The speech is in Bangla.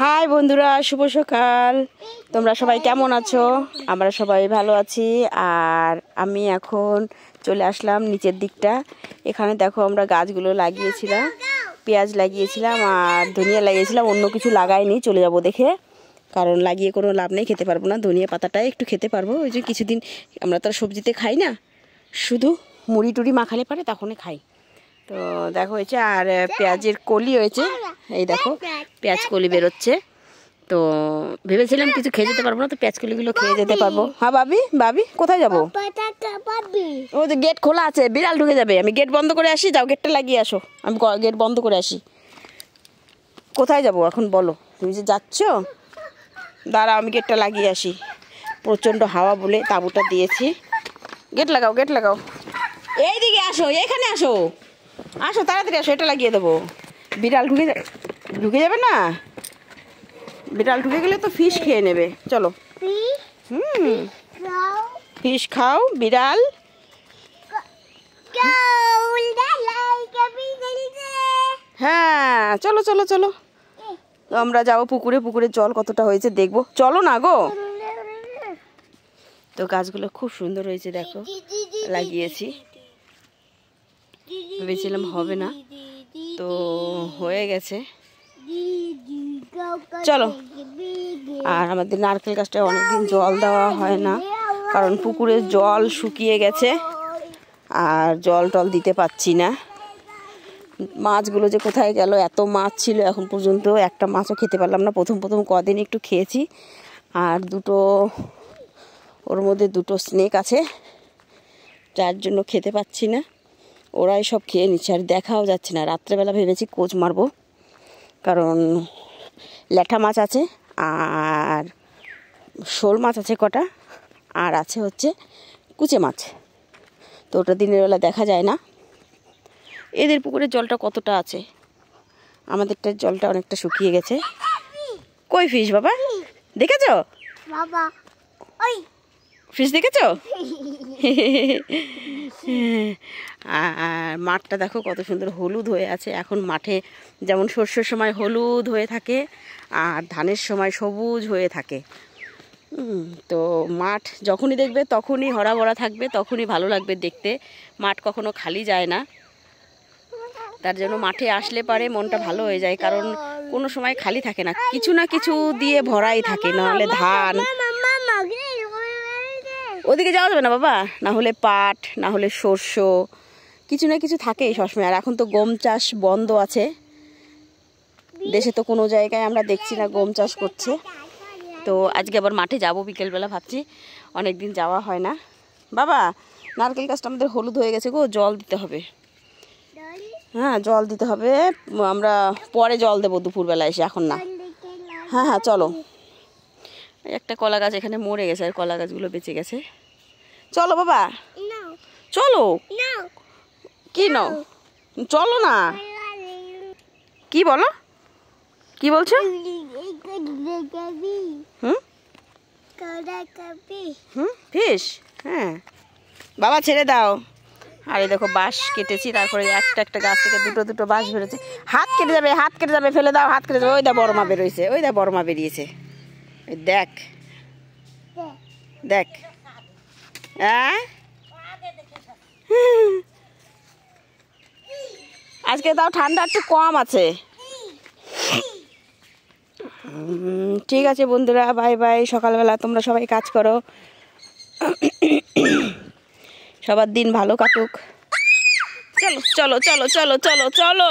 হাই বন্ধুরা, শুভ সকাল। তোমরা সবাই কেমন আছো? আমরা সবাই ভালো আছি। আর আমি এখন চলে আসলাম নিচের দিকটা। এখানে দেখো আমরা গাছগুলো লাগিয়েছিলাম, পেঁয়াজ লাগিয়েছিলাম আর ধনিয়া লাগিয়েছিলাম। অন্য কিছু লাগাইনি, চলে যাব দেখে, কারণ লাগিয়ে কোনো লাভ নেই, খেতে পারবো না। ধনিয়া পাতাটাই একটু খেতে পারবো, ওই যে কিছুদিন আমরা তো সবজিতে খাই না, শুধু মুড়ি টুড়ি মাখালে পারে তখনই খাই। তো দেখো হয়েছে, আর পেঁয়াজের কলি হয়েছে, এই দেখো পেঁয়াজ কলি বেরোচ্ছে। তো ভেবেছিলাম কিছু খেয়ে যেতে পারবো না, তো পেঁয়াজ কলিগুলো খেয়ে যেতে পারবো। হ্যাঁ বাবি, বাবি কোথায় যাবো? ও যে গেট খোলা আছে, বিড়াল ঢুকে যাবে। আমি গেট বন্ধ করে আসি, যাও গেটটা লাগিয়ে আসো। আমি গেট বন্ধ করে আসি। কোথায় যাবো এখন বলো? তুমি যে যাচ্ছ, দাঁড়াও আমি গেটটা লাগিয়ে আসি। প্রচণ্ড হাওয়া বলে তাঁবুটা দিয়েছি। গেট লাগাও, গেট লাগাও। এইদিকে আসো, এখানে আসো, আসো তাড়াতাড়ি আসো, এটা লাগিয়ে দেবো। বিড়াল ঢুকে যাবে না? বিড়াল ঢুকে গেলে তো ফিশ খেয়ে নেবে। চলো, ফিশ খাও বিড়াল। হ্যাঁ চলো চলো চলো, আমরা যাবো পুকুরে। পুকুরের জল কতটা হয়েছে দেখবো, চলো না গো। তো গাছগুলো খুব সুন্দর হয়েছে, দেখো লাগিয়েছি। ভেবেছিলাম হবে না, তো হয়ে গেছে। চলো। আর আমাদের নারকেল গাছটা অনেকদিন জল দেওয়া হয় না, কারণ পুকুরের জল শুকিয়ে গেছে আর জল টল দিতে পারছি না। মাছগুলো যে কোথায় গেল, এত মাছ ছিল এখন পর্যন্ত একটা মাছও খেতে পারলাম না। প্রথম প্রথম কদিন একটু খেয়েছি, আর ওর মধ্যে দুটো স্নেক আছে, যার জন্য খেতে পাচ্ছি না। ওরাই সব খেয়ে নিচ্ছে, আর দেখাও যাচ্ছে না। রাত্রেবেলা ভেবেছি কোচ মারবো, কারণ ল্যাঠা মাছ আছে আর শোল মাছ আছে কটা, আর আছে হচ্ছে কুচে মাছ। তো ওটা দিনের বেলা দেখা যায় না। এদের পুকুরের জলটা কতটা আছে, আমাদেরটার জলটা অনেকটা শুকিয়ে গেছে। কই ফিশ বাবা, দেখেছো বাবা? ওই ফিশ দেখেছো? আর মাঠটা দেখো কত সুন্দর হলুদ হয়ে আছে। এখন মাঠে যেমন সর্ষের সময় হলুদ হয়ে থাকে আর ধানের সময় সবুজ হয়ে থাকে। তো মাঠ যখনই দেখবে তখনই হরা ভরা থাকবে, তখনই ভালো লাগবে দেখতে। মাঠ কখনো খালি যায় না, তার জন্য মাঠে আসলে পারে মনটা ভালো হয়ে যায়, কারণ কোনো সময় খালি থাকে না, কিছু না কিছু দিয়ে ভরাই থাকে। নাহলে ধান, ওদিকে যাওয়া যাবে না বাবা, না হলে পাট, না হলে সর্ষ, কিছু না কিছু থাকেই সবসময়। আর এখন তো গম চাষ বন্ধ আছে, দেশে তো কোনো জায়গায় আমরা দেখছি না গম চাষ করছে। তো আজকে আবার মাঠে যাব বিকেলবেলা, ভাবছি অনেকদিন যাওয়া হয় না। বাবা নারকেল গাছটা আমাদের হলুদ হয়ে গেছে গো, জল দিতে হবে। হ্যাঁ জল দিতে হবে, আমরা পরে জল দেবো দুপুরবেলা এসে, এখন না। হ্যাঁ হ্যাঁ চলো। একটা কলা গাছ এখানে মরে গেছে, আর কলা গাছগুলো বেঁচে গেছে। চলো বাবা, চলো। কি নাও? চলো না। কি বলো, কি বলছো? ফিশ, হ্যাঁ বাবা ছেড়ে দাও। আর এই দেখো বাঁশ কেটেছি, তারপরে একটা একটা গাছ থেকে দুটো দুটো বাঁশ বেরোচ্ছে। হাত কেটে যাবে, হাত কেটে যাবে, ফেলে দাও, হাত কেটে যাবে। ওই দা বড় মা বেরোইছে, ওই দা বড় মা বেরিয়েছে, দেখ দেখ। আজকে তাও ঠান্ডা একটু কম আছে। ঠিক আছে বন্ধুরা, বাই বাই। সকালবেলা তোমরা সবাই কাজ করো, সবার দিন ভালো কাটুক। চলো চলো চলো চলো চলো চলো।